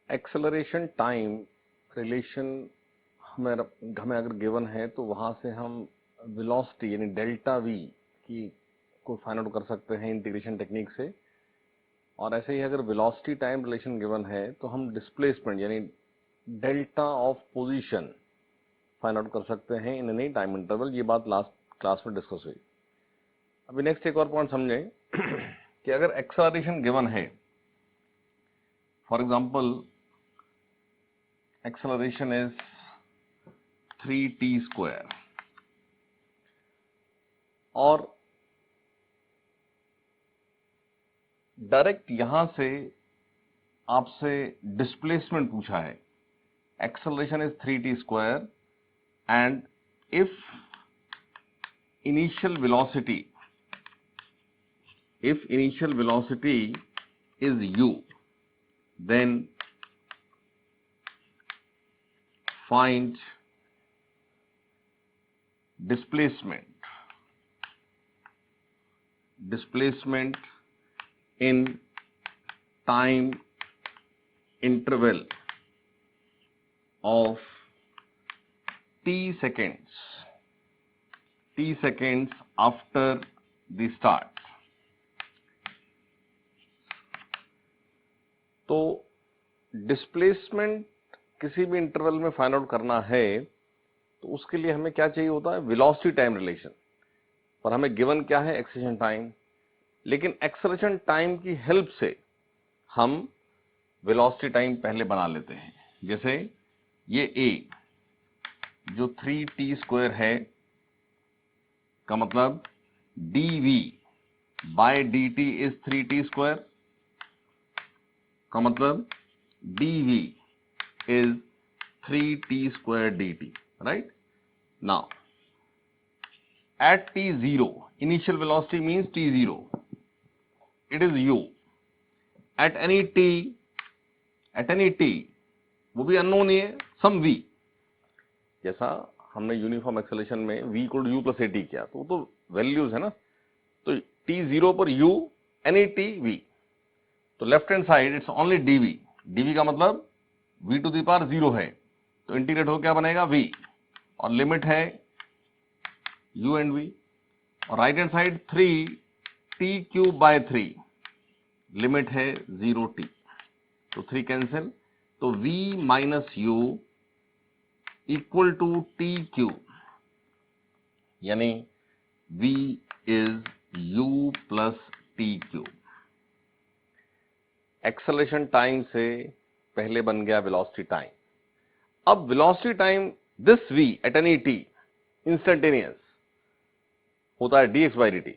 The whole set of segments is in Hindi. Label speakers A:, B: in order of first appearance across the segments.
A: एक्सेलरेशन टाइम रिलेशन हमें अगर गिवन है तो वहां से हम वेलोसिटी यानी डेल्टा वी की को फाइंड आउट कर सकते हैं इंटीग्रेशन टेक्निक से। और ऐसे ही अगर वेलोसिटी टाइम रिलेशन गिवन है तो हम डिस्प्लेसमेंट यानी delta of position find out कर सकते हैं इन एनी टाइम इंटरवल। ये बात लास्ट क्लास में डिस्कस हुई। अभी नेक्स्ट एक और पॉइंट समझें कि अगर एक्सेलरेशन गिवन है, for example acceleration is 3t square और डायरेक्ट यहां से आपसे डिस्प्लेसमेंट पूछा है। acceleration is 3t square and if initial velocity is u, then find displacement in time interval of t seconds after the start। तो डिस्प्लेसमेंट किसी भी इंटरवल में फाइंड आउट करना है तो उसके लिए हमें क्या चाहिए होता है, वेलोसिटी टाइम रिलेशन। पर हमें गिवन क्या है, एक्सेलरेशन टाइम। लेकिन एक्सेलरेशन टाइम की हेल्प से हम वेलोसिटी टाइम पहले बना लेते हैं। जैसे ये a जो 3t स्क्वायर है का मतलब dv by dt is 3t square का मतलब dv is 3t square dt, right? Now, at t0, initial velocity means t0, it is u. At any t, वो भी अननोन ही है, some v। जैसा हमने यूनिफॉर्म एक्सेलरेशन में v equal to u plus at किया तो वो तो वैल्यूज है ना। तो t0 पर u, any t v। तो left hand side it's only dv। dv का मतलब v टू द पावर 0 है, तो इंटीग्रेट हो क्या बनेगा v, और लिमिट है u एंड v। और right hand side 3t cube by 3, limit है 0t, तो 3 कैंसिल, तो v minus u equal to t cube, यानी v is u plus t cube. Acceleration time से पहले बन गया वेलोसिटी टाइम। अब velocity time this v at any t instantaneous होता है dx बाई dt,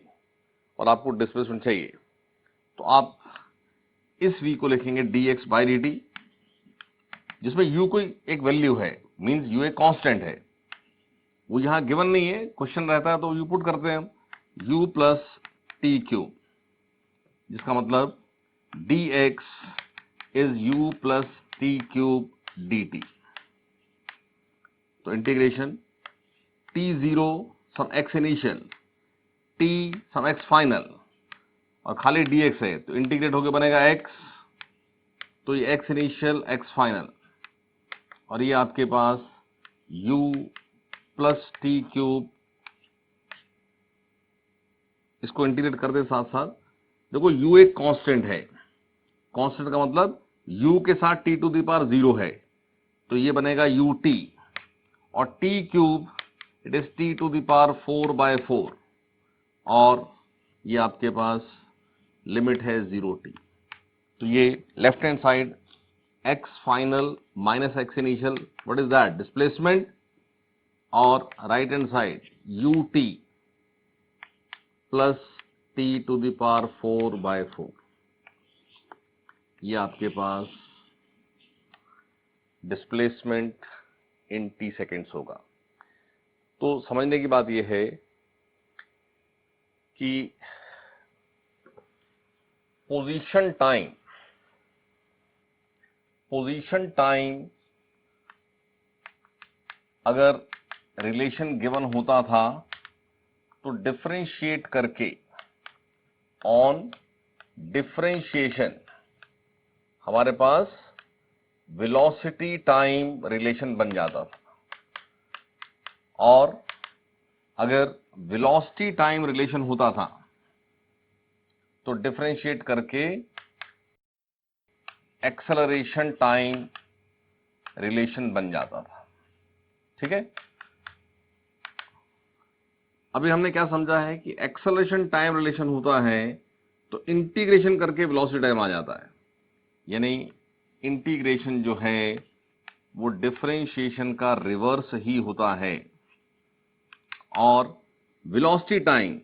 A: और आपको डिस्प्लेसमेंट चाहिए तो आप इस v को लिखेंगे dx बाई dt, जिसमें u कोई एक वैल्यू है, मींस u एक कांस्टेंट है। वो यहां गिवन नहीं है, क्वेश्चन रहता है तो u पुट करते हैं हम, u प्लस टी क्यूब, जिसका मतलब dx is u plus T cube dt। तो इंटीग्रेशन t0 सम x इनिशियल, t सम x फाइनल, और खाली dx है तो इंटीग्रेट होके बनेगा x, तो ये x इनिशियल x फाइनल, और ये आपके पास u प्लस टी क्यूब। इसको इंटीग्रेट कर दे साथ साथ। देखो u एक कांस्टेंट है, कांस्टेंट का मतलब u के साथ t टू द पावर 0 है, तो ये बनेगा ut, और t क्यूब it is t to the power 4 by 4, और ये आपके पास लिमिट है 0t। तो ये left hand side x final minus x initial, what is that, displacement, और right hand side ut plus t to the power 4 by 4, ये आपके पास डिस्प्लेसमेंट इन t सेकेंड्स होगा। तो समझने की बात यह है कि पोजीशन टाइम अगर रिलेशन गिवन होता था तो डिफरेंशिएट करके ऑन डिफरेंशिएशन हमारे पास वेलोसिटी टाइम रिलेशन बन जाता था, और अगर वेलोसिटी टाइम रिलेशन होता था तो डिफरेंशिएट करके एक्सेलरेशन टाइम रिलेशन बन जाता था। ठीक है, अभी हमने क्या समझा है कि एक्सेलरेशन टाइम रिलेशन होता है तो इंटीग्रेशन करके वेलोसिटी टाइम आ जाता है, यानी इंटीग्रेशन जो है वो डिफरेंशिएशन का रिवर्स ही होता है, और वेलोसिटी टाइम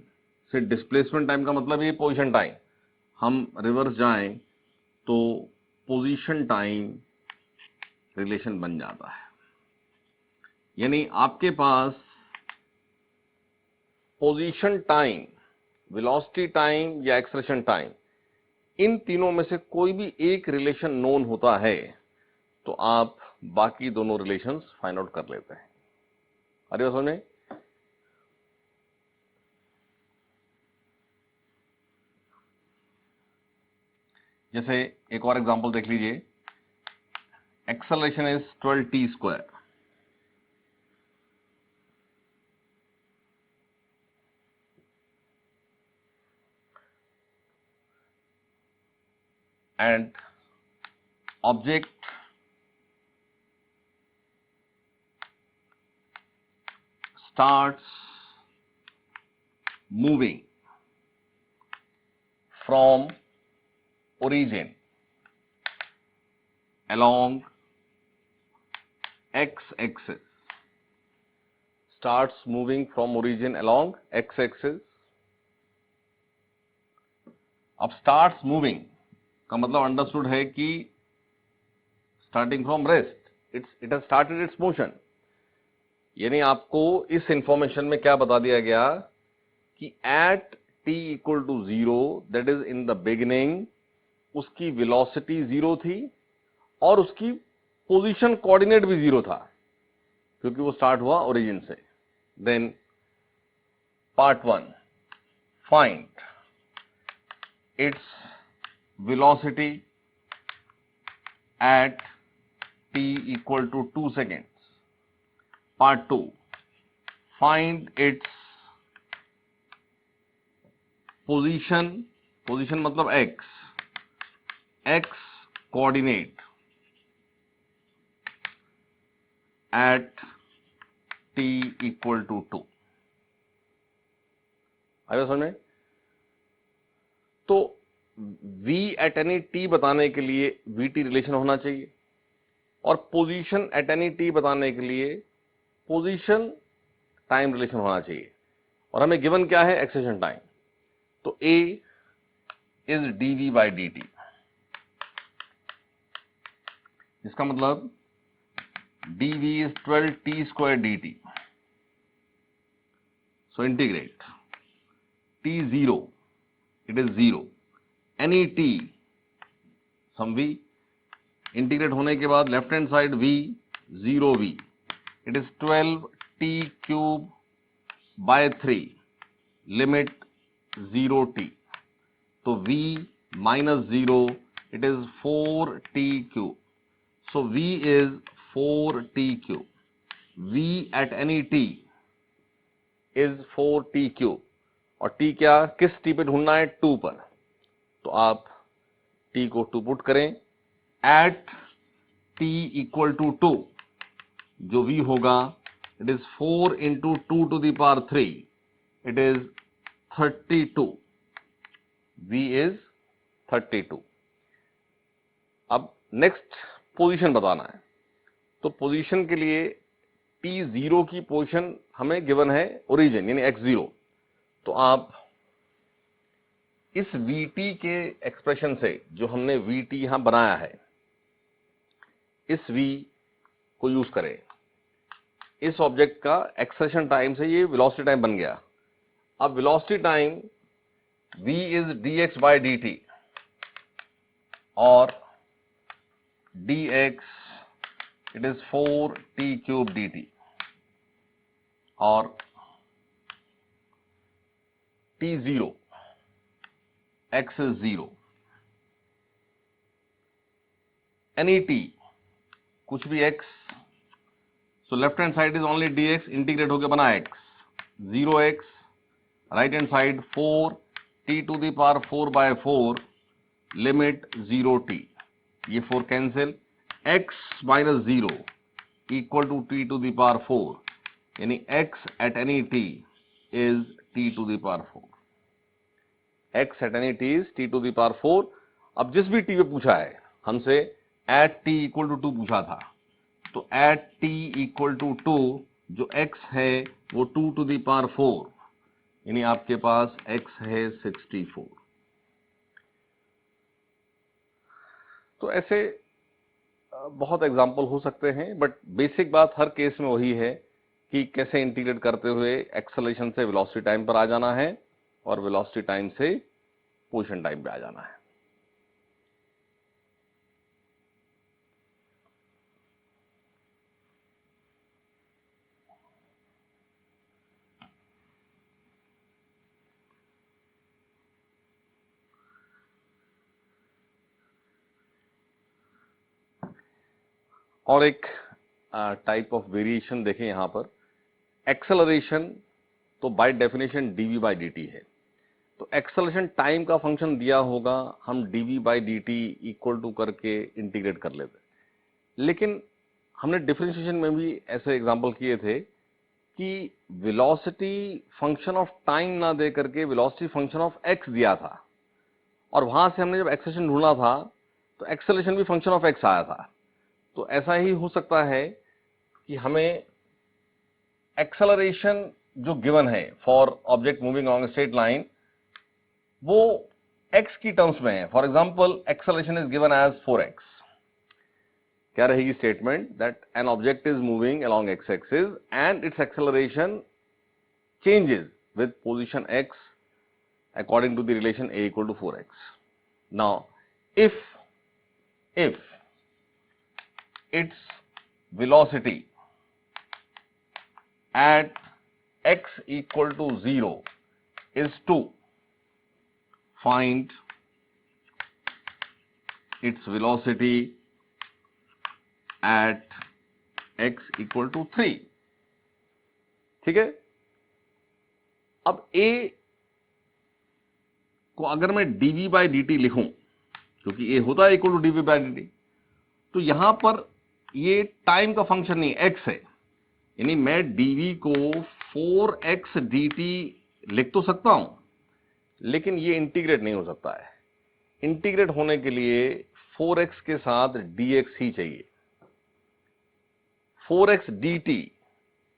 A: से डिस्प्लेसमेंट टाइम का मतलब ये पोजीशन टाइम, हम रिवर्स जाएं तो पोजीशन टाइम रिलेशन बन जाता है। यानी आपके पास पोजीशन टाइम, वेलोसिटी टाइम या एक्सेलरेशन टाइम, इन तीनों में से कोई भी एक रिलेशन नोन होता है तो आप बाकी दोनों रिलेशंस फाइंड आउट कर लेते हैं। अरे समझे? जैसे एक और एग्जांपल देख लीजिए, acceleration is 12t square, and object starts moving from origin along x-axis, starts moving from origin along x-axis। अब starts moving का मतलब अंडरस्टूड है कि starting from rest it has started it's motion, यानी आपको इस इंफॉर्मेशन में क्या बता दिया गया कि at t equal to 0, that is in the beginning, उसकी वेलोसिटी 0 थी और उसकी पोजीशन कोऑर्डिनेट भी 0 था, क्योंकि वो स्टार्ट हुआ ओरिजिन से। Then part 1, find its velocity at t equal to 2 seconds। Part 2, find its position, position मतलब x coordinate at t equal to 2। आया समझ में? तो v at any t बताने के लिए vt रिलेशन होना चाहिए, और पोजीशन एट एनी t बताने के लिए पोजीशन टाइम रिलेशन होना चाहिए, और हमें गिवन क्या है? Acceleration time. तो a is dv by dt, इसका मतलब dv is 12t square dt। So integrate t0, it is 0, any t some v, integrate होने के बाद left hand side v 0v, it is 12t cube by 3, limit 0t, तो v minus 0, it is 4t cube, so v is 4t cube, v at any t is 4t cube, और t क्या, किस t पे ढूंढना है? 2 पर, तो आप t को 2 पुट करें, एट t इक्वल टू 2, जो v होगा it is 4 into 2 to the power 3, it is 32, v is 32। अब नेक्स्ट पोजीशन बताना है, तो पोजीशन के लिए t0 की पोजीशन हमें गिवन है ओरिजिन यानी x0, तो आप इस vt के एक्सप्रेशन से, जो हमने vt यहां बनाया है, इस v को यूज करें, इस ऑब्जेक्ट का एक्सेलरेशन टाइम से ये वेलोसिटी टाइम बन गया। अब velocity time v is dx by dt, और dx it is 4t cube dt, और t0 x is 0, any t कुछ भी x, so left hand side is only dx, integrate होके बना x, 0x, right hand side 4 t to the power 4/4 limit 0t, ये 4 cancel, x minus 0 equal to t to the power 4, यानी x at any t is t to the power 4, x at any t is t to the power 4। अब जिस भी t पे पूछा है हमसे एट t इक्वल टू 2 पूछा था, तो एट t इक्वल टू 2 जो x है वो 2 टू द पावर 4, यानी आपके पास x है 64। तो ऐसे बहुत एग्जाम्पल हो सकते हैं, बट बेसिक बात हर केस में वही है कि कैसे इंटीग्रेट करते हुए एक्सेलरेशन से वेलोसिटी टाइम पर आ जाना है और वेलोसिटी टाइम से पोजीशन टाइम पे आ जाना है। और एक टाइप ऑफ वेरिएशन देखें यहां पर, एक्सेलरेशन तो bye definition dv by dt है, तो एक्सेलरेशन टाइम का फंक्शन दिया होगा, हम dv by dt equal to करके इंटीग्रेट कर लेते, लेकिन हमने डिफरेंशिएशन में भी ऐसे एग्जांपल किए थे कि वेलोसिटी फंक्शन ऑफ टाइम ना दे करके वेलोसिटी फंक्शन ऑफ x दिया था, और वहां से हमने जब एक्सेलरेशन ढूंढना था तो एक्सेलरेशन भी फंक्शन ऑफ x आया था। तो ऐसा ही हो सकता है कि हमें एक्सेलरेशन जो गिवन है for object moving along straight line वो x की टर्म्स में है। For example acceleration is given as 4x, क्या रहेगी statement, that an object is moving along x axis and its acceleration changes with position x according to the relation a equal to 4x. Now if its velocity at x equal to 0 is 2, find its velocity at x equal to 3। ठीक है, अब a को अगर मैं dv बाई dt लिखूं, क्योंकि a होता है equal to dv by dt, तो यहां पर ये टाइम का फंक्शन नहीं x है, यानी मैं dv को 4x dt लिख तो सकता हूं, लेकिन ये इंटीग्रेट नहीं हो सकता है। इंटीग्रेट होने के लिए 4x के साथ dx ही चाहिए। 4x dt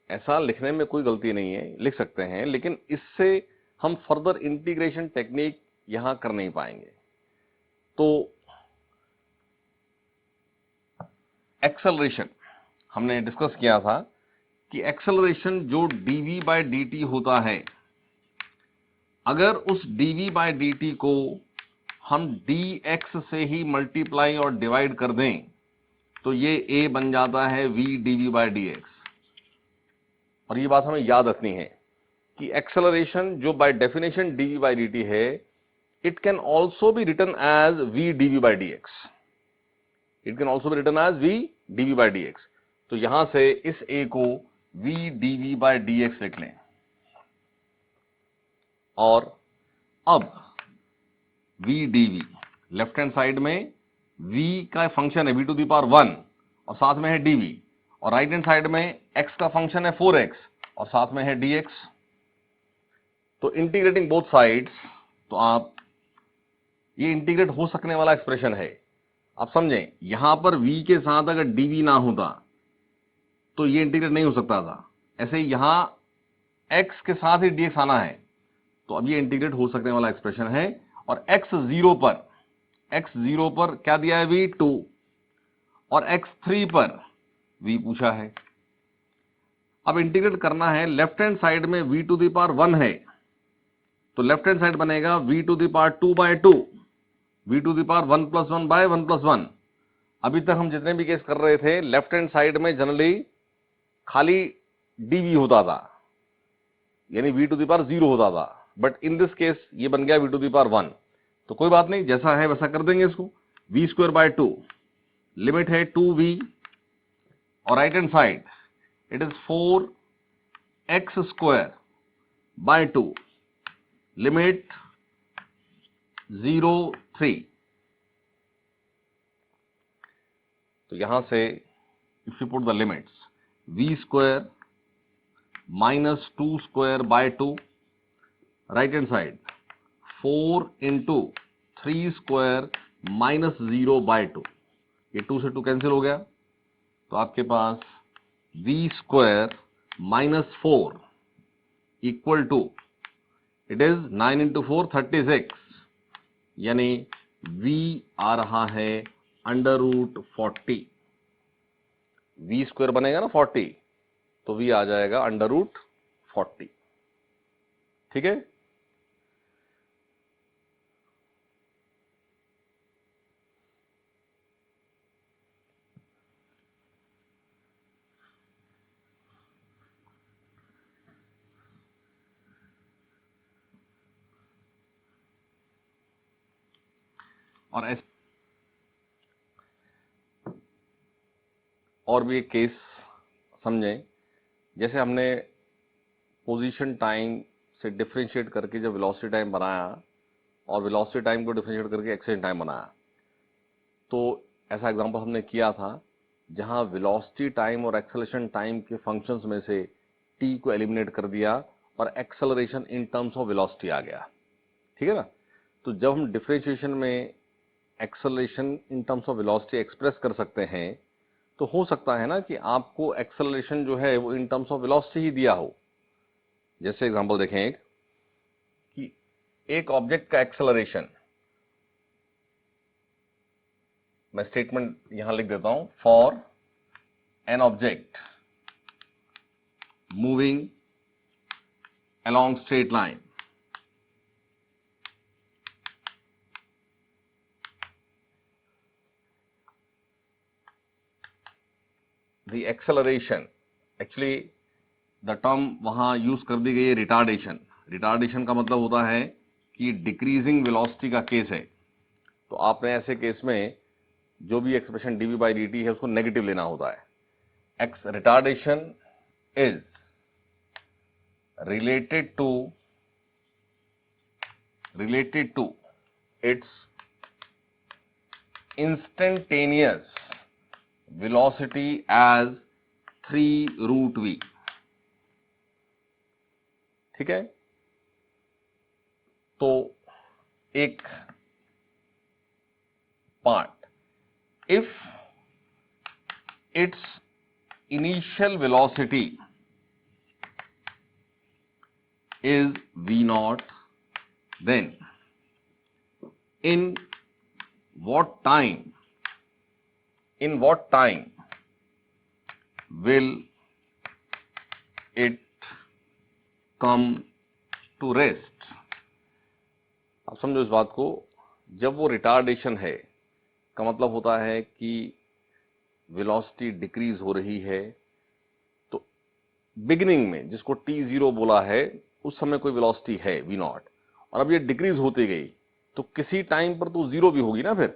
A: ऐसा लिखने में कोई गलती नहीं है, लिख सकते हैं, लेकिन इससे हम फर्दर इंटीग्रेशन टेक्निक यहां कर नहीं पाएंगे। तो एक्सेलरेशन हमने डिस्कस किया था कि एक्सेलरेशन जो dv बाई dt होता है, अगर उस dv बाई dt को हम dx से ही मल्टीप्लाई और डिवाइड कर दें तो ये a बन जाता है v dv बाई dx। और ये बात हमें याद रखनी है कि एक्सेलरेशन जो by definition dv by dt है, it can also be written as v dv by dx, it can also be written as v dv by dx। तो यहां से इस a को v dv बाई dx लिख लें, और अब v dv left hand side में v का फंक्शन है v टू द पावर 1 और साथ में है dv, और राइट हैंड साइड में x का फंक्शन है 4x और साथ में है dx। तो इंटीग्रेटिंग बोथ साइड्स, तो आप ये इंटीग्रेट हो सकने वाला एक्सप्रेशन है। आप समझें, यहां पर v के साथ अगर dv ना होता तो ये इंटीग्रेट नहीं हो सकता था, ऐसे ही यहां x के साथ ही dx आना है, तो अब ये इंटीग्रेट हो सकने वाला एक्सप्रेशन है। और x0 पर क्या दिया है, v 2, और x3 पर v पूछा है। अब इंटीग्रेट करना है, लेफ्ट हैंड साइड में v टू द पावर 1 है, तो लेफ्ट हैंड साइड बनेगा v to the power 2 by 2, v to the power 1 plus 1 by 1 plus 1। अभी तक हम जितने भी केस कर रहे थे, लेफ्ट हैंड साइड में जनरली खाली dv होता था, यानी v टू द पावर 0 होता था, बट इन दिस केस ये बन गया v टू द पावर 1। तो कोई बात नहीं, जैसा है वैसा कर देंगे इसको, v स्क्वायर बाय 2, लिमिट है 2v और right hand side it is 4x² by 2 limit 0 3। तो यहां से if you put the limits v² minus 2² by 2, right hand side 4 into 3² minus 0 by 2, ये 2 से 2 कैंसिल हो गया, तो आपके पास v² minus 4 equal to it is 9 into 4 36, यानी v आ रहा है √40। v² बनेगा ना 40, तो v आ जाएगा √40। ठीक है, और भी एक केस समझें। जैसे हमने पोजीशन टाइम से डिफरेंशिएट करके जब वेलोसिटी टाइम बनाया और वेलोसिटी टाइम को डिफरेंशिएट करके एक्सीलरेशन टाइम बनाया, तो ऐसा एग्जांपल हमने किया था जहां वेलोसिटी टाइम और एक्सेलरेशन टाइम के फंक्शंस में से t को एलिमिनेट कर दिया और acceleration in terms of velocity आ गया। ठीक है ना, तो जब हम डिफरेंशिएशन में acceleration in terms of velocity express कर सकते हैं, तो हो सकता है ना कि आपको एक्सेलरेशन जो है वो इन टर्म्स ऑफ वेलोसिटी ही दिया हो। जैसे एग्जांपल देखें कि एक ऑब्जेक्ट का एक्सेलरेशन, मैं स्टेटमेंट यहां लिख देता हूं, for an object moving along straight line, the acceleration, actually the term वहां यूज कर दी गई है रिटार्डेशन। रिटार्डेशन का मतलब होता है कि डिक्रीजिंग वेलोसिटी का केस है, तो आपने ऐसे केस में जो भी एक्सप्रेशन dv/dt है उसको नेगेटिव लेना होता है। X retardation is related to its instantaneous velocity as 3√v। ठीक है, तो एक part, if its initial velocity is v0, then in what time will it come to rest। आप समझो इस बात को, जब वो रिटार्डेशन है का मतलब होता है कि वेलोसिटी डिक्रीज हो रही है, तो बिगिनिंग में जिसको t0 बोला है उस समय कोई वेलोसिटी है v0, और अब ये डिक्रीज होती गई तो किसी टाइम पर तो जीरो भी होगी ना, फिर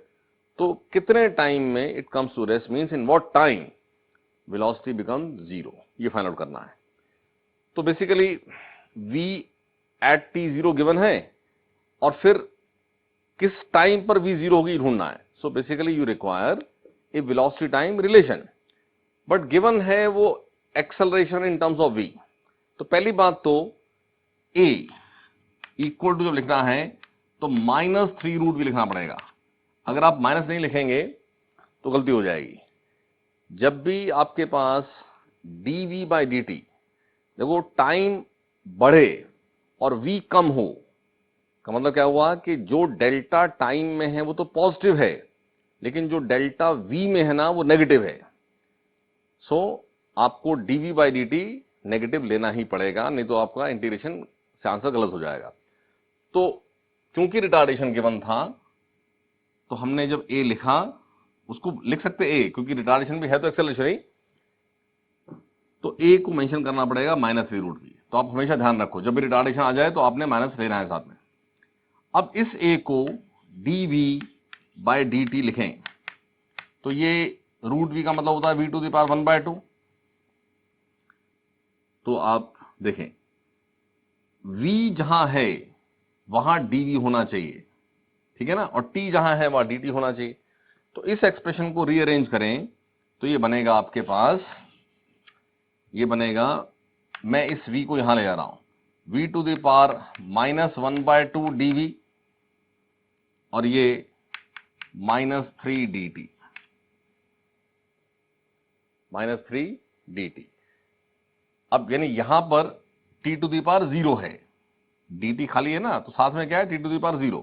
A: तो कितने टाइम में it comes to rest means in what time velocity become zero, ये फाइंड आउट करना है। तो basically v eight t0 given है और फिर किस टाइम पर v0 होगी ढूंढना है। So basically you require a velocity time relation, but given है वो acceleration in terms of v। तो पहली बात तो a इक्वल टू जब लिखना है तो -3√v लिखना पड़ेगा। अगर आप माइनस नहीं लिखेंगे तो गलती हो जाएगी। जब भी आपके पास dv/dt, देखो टाइम बढ़े और v कम हो का मतलब क्या हुआ कि जो डेल्टा टाइम में है वो तो पॉजिटिव है, लेकिन जो डेल्टा v में है ना वो नेगेटिव है। सो आपको dv/dt नेगेटिव लेना ही पड़ेगा, नहीं तो आपका इंटीग्रेशन से आंसर गलत हो जाएगा। तो क्योंकि रिटार्डेशन गिवन था तो हमने जब a लिखा, उसको लिख सकते a क्योंकि रिटार्डेशन भी है तो एक्सेलरेशन ही, तो a को मेंशन करना पड़ेगा -3√v। तो आप हमेशा ध्यान रखो जब भी रिटार्डेशन आ जाए तो आपने माइनस लेना है साथ में। अब इस a को dv/dt लिखें तो ये रूट वी का मतलब होता है वी टू द पावर 1/2। तो आप देखें v जहां है वहां dv होना चाहिए, ठीक है ना, और t जहां है वहां dt होना चाहिए। तो इस एक्सप्रेशन को रीअरेंज करें तो ये बनेगा आपके पास, ये बनेगा, मैं इस v को यहां ले जा रहा हूं, v to the power -1/2 dv और ये -3 dt, -3 dt। अब यानी यहां पर t टू द पावर 0 है, dt खाली है ना, तो साथ में क्या है t टू द पावर 0।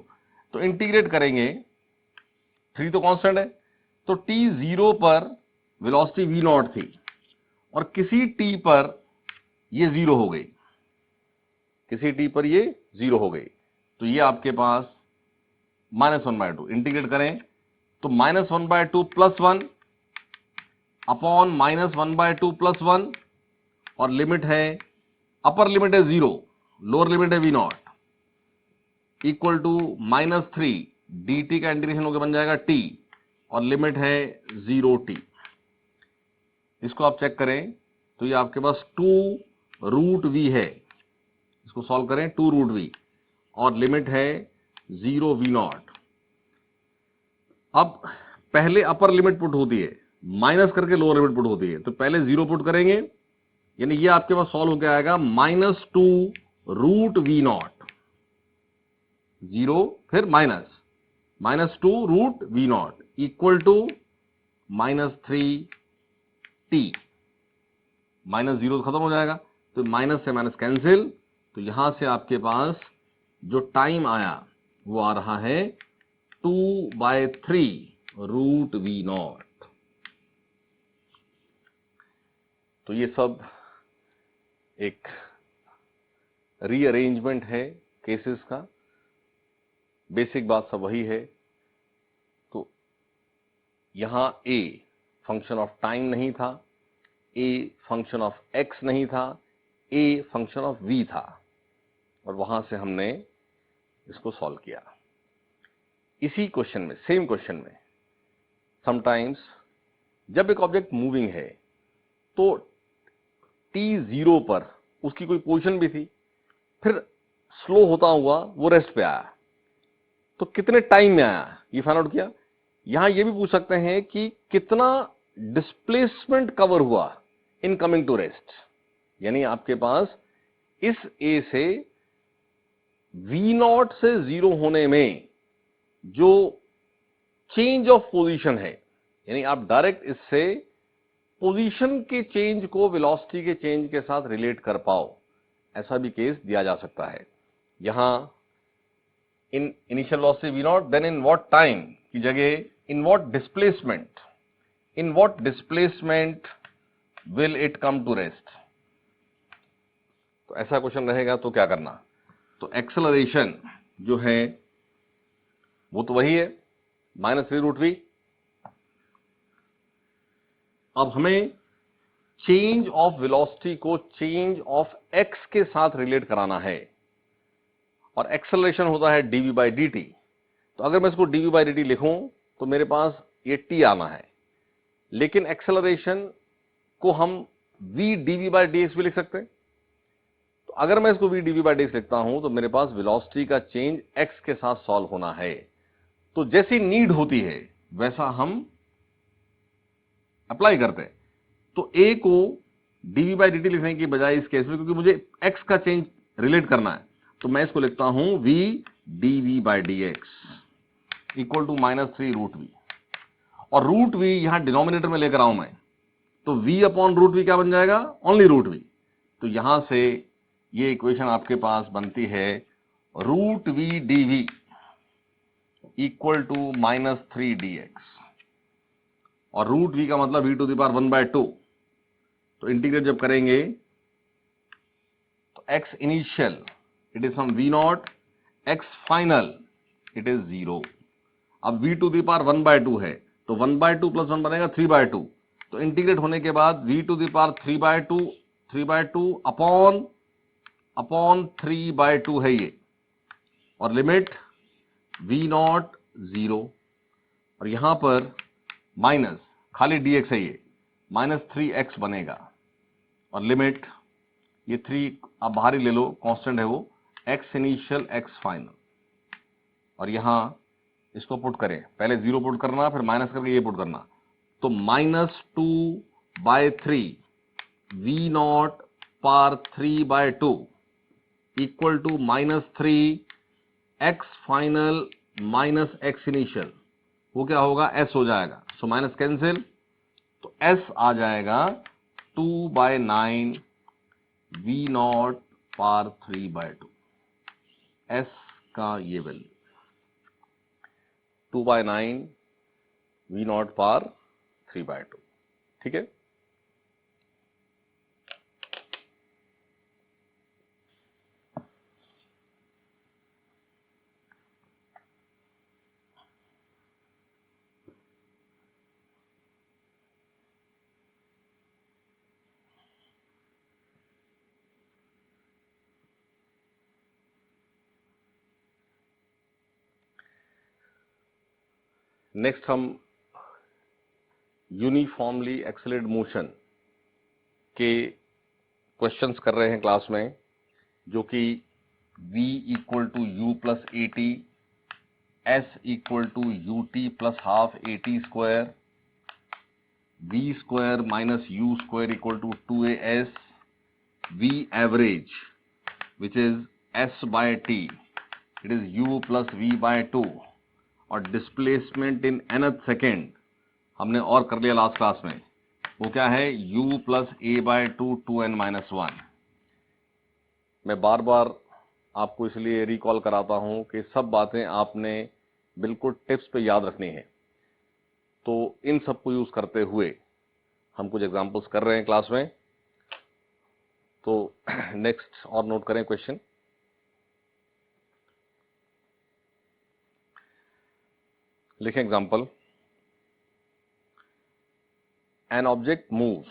A: तो इंटीग्रेट करेंगे, 3 तो कांस्टेंट है, तो t 0 पर वेलोसिटी v नॉट थी और किसी t पर ये 0 हो गई, किसी t पर ये 0 हो गई। तो ये आपके पास -1/2, इंटीग्रेट करें तो -1/2 + 1 अपॉन -1/2 + 1 और लिमिट है, अपर लिमिट है 0, लोअर लिमिट है v not equal to -3 dt का इंटीग्रेशन होकर बन जाएगा t और लिमिट है 0t। इसको आप चेक करें तो ये आपके पास 2√v है, इसको सॉल्व करें 2√v और लिमिट है 0 v नॉट। अब पहले अपर लिमिट पुट होती है, माइनस करके लोअर लिमिट पुट होती है, तो पहले 0 पुट करेंगे, यानी ये आपके पास सॉल्व होकर आएगा -2√v नॉट, 0 फिर -2√v not equal to -3t, -0 खत्म हो जाएगा, तो माइनस से माइनस कैंसिल, तो यहां से आपके पास जो टाइम आया वो आ रहा है 2/3√v नॉट। तो ये सब एक रीअरेंजमेंट है केसेस का, बेसिक बात सब वही है। तो यहां a फंक्शन ऑफ टाइम नहीं था, a फंक्शन ऑफ x नहीं था, a फंक्शन ऑफ v था और वहां से हमने इसको सॉल्व किया। इसी क्वेश्चन में, सेम क्वेश्चन में, समटाइम्स जब एक ऑब्जेक्ट मूविंग है तो t0 पर उसकी कोई पोजीशन भी थी, फिर स्लो होता हुआ वो रेस्ट पे आया, तो कितने टाइम में आया ये फाइंड आउट किया। यहां ये भी पूछ सकते हैं कि कितना डिस्प्लेसमेंट कवर हुआ इन कमिंग टू रेस्ट, यानी आपके पास इस a से v0 से 0 होने में जो चेंज ऑफ पोजीशन है, यानी आप डायरेक्ट इससे पोजीशन के चेंज को वेलोसिटी के चेंज के साथ रिलेट कर पाओ, ऐसा भी केस दिया जा सकता है। यहां in initial velocity v not, then in what time की जगह in what displacement will it come to rest. तो ऐसा क्वेश्चन रहेगा तो क्या करना, तो एक्सेलरेशन जो है वो तो वही है -3√v। अब हमें चेंज ऑफ वेलोसिटी को चेंज ऑफ x के साथ रिलेट कराना है और एक्सेलरेशन होता है dv/dt। तो अगर मैं इसको dv/dt लिखूं तो मेरे पास ये t आना है, लेकिन एक्सेलरेशन को हम v dv/dx भी लिख सकते हैं। तो अगर मैं इसको v dv/dx लिखता हूं तो मेरे पास वेलोसिटी का चेंज x के साथ सॉल्व होना है। तो जैसी नीड होती है वैसा हम अप्लाई करते हैं। तो a को dv/dt लिखने की बजाय इस केस में, क्योंकि मुझे x का चेंज रिलेट करना है, तो मैं इसको लिखता हूं v dv/dx equal to -3√v और √v यहां डिनोमिनेटर में लेकर आऊं मैं, तो v अपॉन √v क्या बन जाएगा, ओनली √v। तो यहां से ये इक्वेशन आपके पास बनती है √v dv equal to -3dx और √v का मतलब v टू द पावर 1/2। तो इंटीग्रेट जब करेंगे तो x initial it is from v not, x final it is 0। अब v टू द पावर 1/2 है तो 1/2 + 1 बनेगा 3/2। तो इंटीग्रेट होने के बाद v to the power 3/2 upon 3/2 है ये, और लिमिट v नॉट 0 और यहां पर माइनस खाली dx है ये, -3x बनेगा, और लिमिट ये 3 आप बाहर ही ले लो, कांस्टेंट है वो, x इनिशियल x फाइनल, और यहां इसको पुट करें, पहले 0 पुट करना, फिर माइनस करके ये पुट करना, तो -2/3 v not power 3/2 equal to -3x final minus x initial, वो क्या होगा, s हो जाएगा, सो माइनस कैंसिल, तो s आ जाएगा 2/9 v नॉट पार 3/2, s का ये वैल्यू 2/9 v नॉट पार 3/2, ठीक है। नेक्स्ट हम यूनिफॉर्मली एक्सेलरेटेड मोशन के क्वेश्चंस कर रहे हैं क्लास में, जो कि v equal to u plus a t, s equal to u t plus half a t square, v square minus u square equal to 2as, v average which is s by t, it is u plus v by 2, और डिस्प्लेसमेंट इन nth सेकेंड हमने और कर लिया लास्ट क्लास में, वो क्या है, u plus a bye 2 2n-1। मैं बार बार आपको इसलिए रिकॉल कराता हूं कि सब बातें आपने बिल्कुल टिप्स पे याद रखनी है, तो इन सब को यूज करते हुए हम कुछ एग्जांपल्स कर रहे हैं क्लास में। तो नेक्स्ट और नोट करें क्वेश्चन, लिखें example, an object moves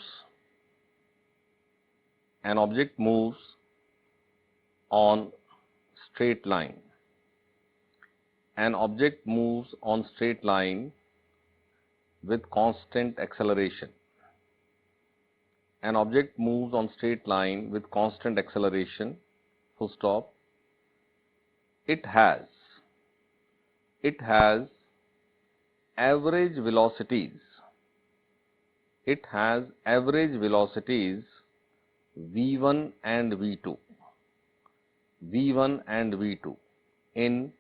A: on straight line, an object moves on straight line with constant acceleration, an object moves on straight line with constant acceleration, full stop, it has average velocities, v1 and v2 in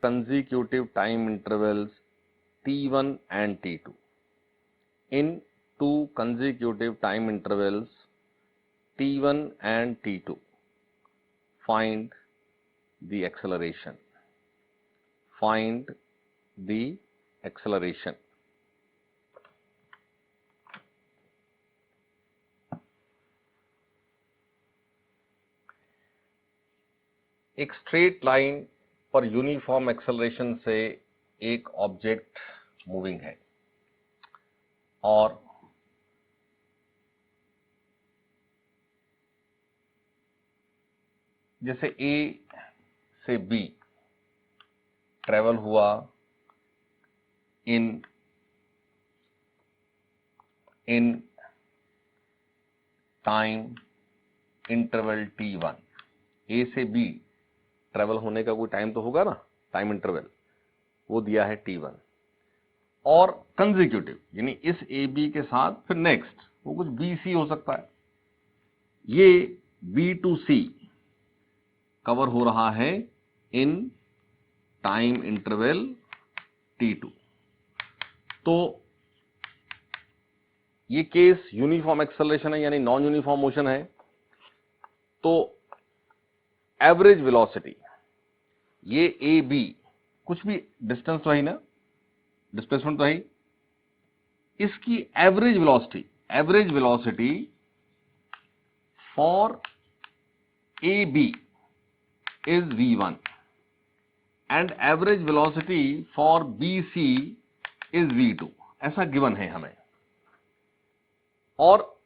A: consecutive time intervals t1 and t2, in two consecutive time intervals t1 and t2, find the acceleration, एक स्ट्रेट लाइन पर यूनिफॉर्म एक्सेलरेशन से एक ऑब्जेक्ट मूविंग है, और जैसे ए से बी ट्रेवल हुआ इन टाइम इंटरवल t1, ए से बी ट्रेवल होने का कोई टाइम तो होगा ना, टाइम इंटरवल, वो दिया है t1, और कंसेक्यूटिव यानी इस ए बी के साथ फिर नेक्स्ट वो कुछ बी सी हो सकता है, ये बी टू सी कवर हो रहा है इन टाइम इंटरवल t2। तो ये केस यूनिफॉर्म एक्सेलरेशन है यानी नॉन यूनिफॉर्म मोशन है, तो एवरेज वेलोसिटी, ये ए बी कुछ भी डिस्टेंस तो है ना, डिस्प्लेसमेंट तो है, इसकी average velocity for A B is v1 and average velocity for B C is v2, ऐसा गिवन है हमें, और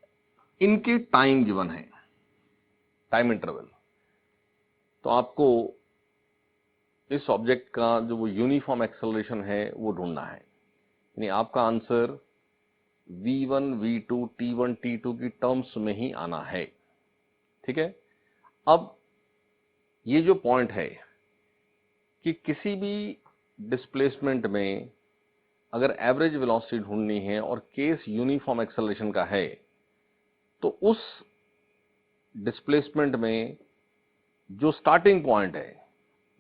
A: इनके टाइम गिवन है, टाइम इंटरवल। तो आपको इस ऑब्जेक्ट का जो वो यूनिफॉर्म एक्सेलरेशन है वो ढूंढना है, यानी आपका answer V1, V2, T1, T2 की टर्म्स में ही आना है। ठीक है, अब ये जो पॉइंट है कि किसी भी डिस्प्लेसमेंट में अगर एवरेज वेलोसिटी ढूंढनी है और केस यूनिफॉर्म एक्सेलरेशन का है, तो उस डिस्प्लेसमेंट में जो स्टार्टिंग पॉइंट है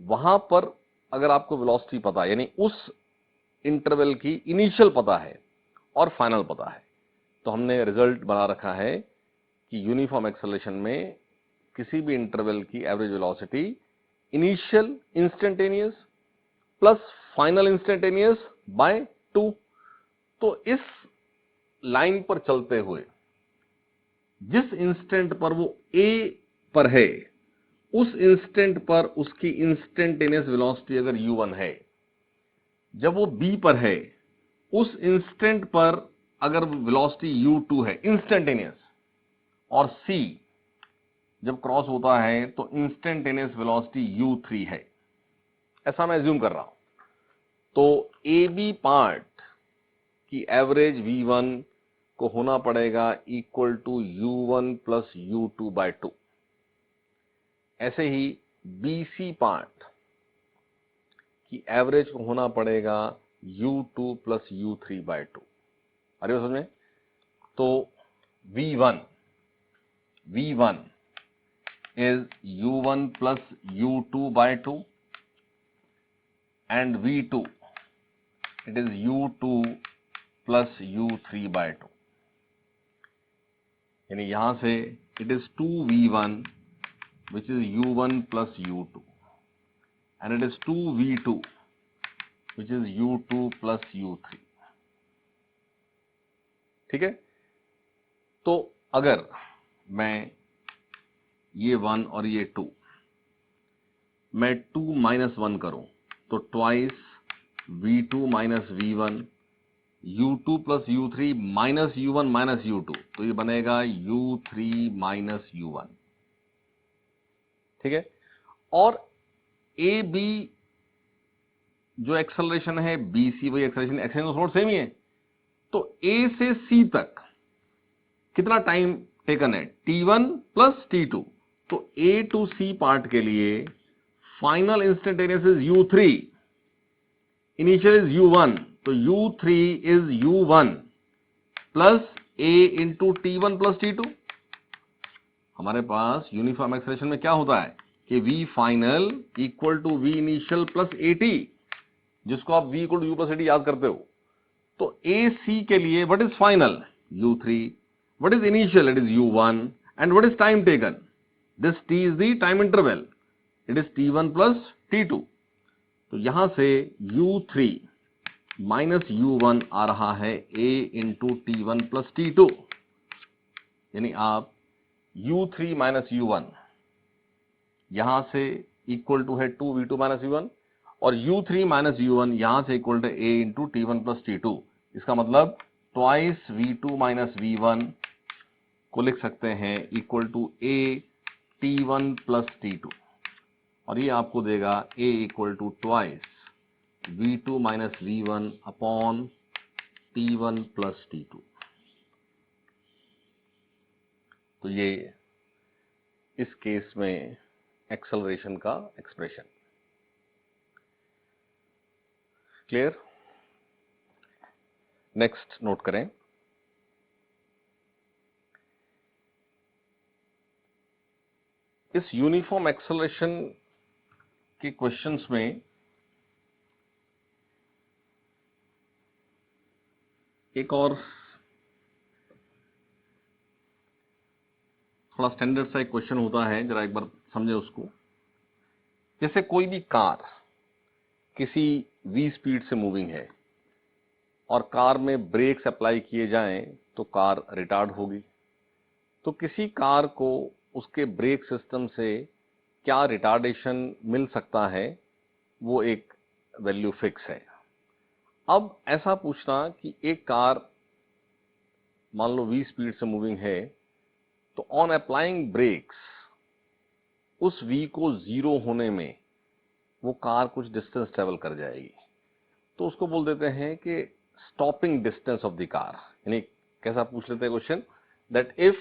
A: वहां पर अगर आपको वेलोसिटी पता है, यानी उस इंटरवल की इनिशियल पता है और फाइनल पता है, तो हमने रिजल्ट बना रखा है कि यूनिफॉर्म एक्सेलरेशन में किसी भी इंटरवल की average velocity initial instantaneous plus final instantaneous by 2। तो इस लाइन पर चलते हुए जिस इंस्टेंट पर वो ए पर है, उस इंस्टेंट पर उसकी इंस्टेंटेनियस वेलोसिटी अगर u1 है, जब वो बी पर है उस इंस्टेंट पर अगर वेलोसिटी u2 है इंस्टेंटेनियस, और सी जब क्रॉस होता है तो इंस्टेंटेनियस वेलोसिटी u3 है, ऐसा मैं एज्यूम कर रहा हूं। तो ए बी पार्ट की एवरेज v1 को होना पड़ेगा equal to u1 plus u2 by 2। ऐसे ही BC पार्ट की एवरेज को होना पड़ेगा u2 प्लस u3 बाय 2। अरे समझ में? तो V1 is u1 plus u2 by 2 and V2 it is u2 plus u3 by 2। यानी यहां से it is 2V1 which is u1 plus u2 and it is 2V2 which is u2 plus u3। ठीक है, तो अगर मैं ये 1 और ये 2 मैं 2 माइनस 1 करूं तो twice V2 minus V1 u2 plus u3 minus u1 minus u2, तो ये बनेगा u3 माइनस u1। ठीक है, और ए बी जो एक्सेलरेशन है, बी सी वही एक्सेलरेशन तो थोड़ा सेम ही है। तो ए से सी तक कितना टाइम टेकन है? T1 plus T2। तो ए टू सी पार्ट के लिए final instantaneous is u3, initial is u1, तो u3 is u1 plus a into T1 plus T2। हमारे पास यूनिफॉर्म एक्सेलरेशन में क्या होता है कि v final equal to v initial plus at, जिसको आप v equal to u plus at याद करते हो। तो ए सी के लिए what is final? u3, what is initial? It is u1, and what is time taken? This t is the time interval, it is t1 plus t2। तो यहां से u3 माइनस u1 आ रहा है a into t1 plus t2, यानी आप u3 माइनस u1 यहां से इक्वल टू है 2v2 माइनस u1, और u3 माइनस u1 यहां से equal to a into t1 plus t2। इसका मतलब ट्वाइस v2 माइनस v1 को लिख सकते हैं equal to a t1 plus t2, और ये आपको देगा a equal to twice v2 minus v1 upon t1 plus t2। तो ये इस केस में एक्सेलरेशन का एक्सप्रेशन। क्लियर? नेक्स्ट नोट करें, इस यूनिफॉर्म एक्सेलरेशन के क्वेश्चंस में एक और थोड़ा स्टैंडर्ड सा एक क्वेश्चन होता है, जरा एक बार समझे उसको। जैसे कोई भी कार किसी v स्पीड से मूविंग है और कार में ब्रेक्स अप्लाई किए जाएं तो कार रिटार्ड होगी। तो किसी कार को उसके ब्रेक सिस्टम से क्या रिटार्डेशन मिल सकता है, वो एक वैल्यू फिक्स है। अब ऐसा पूछना कि एक कार मान लो v स्पीड से मूविंग है, तो ऑन अप्लाइंग ब्रेक्स उस v को 0 होने में वो कार कुछ डिस्टेंस ट्रेवल कर जाएगी, तो उसको बोल देते हैं कि stopping distance of the car, यानी कैसा पूछ लेते हैं question, that if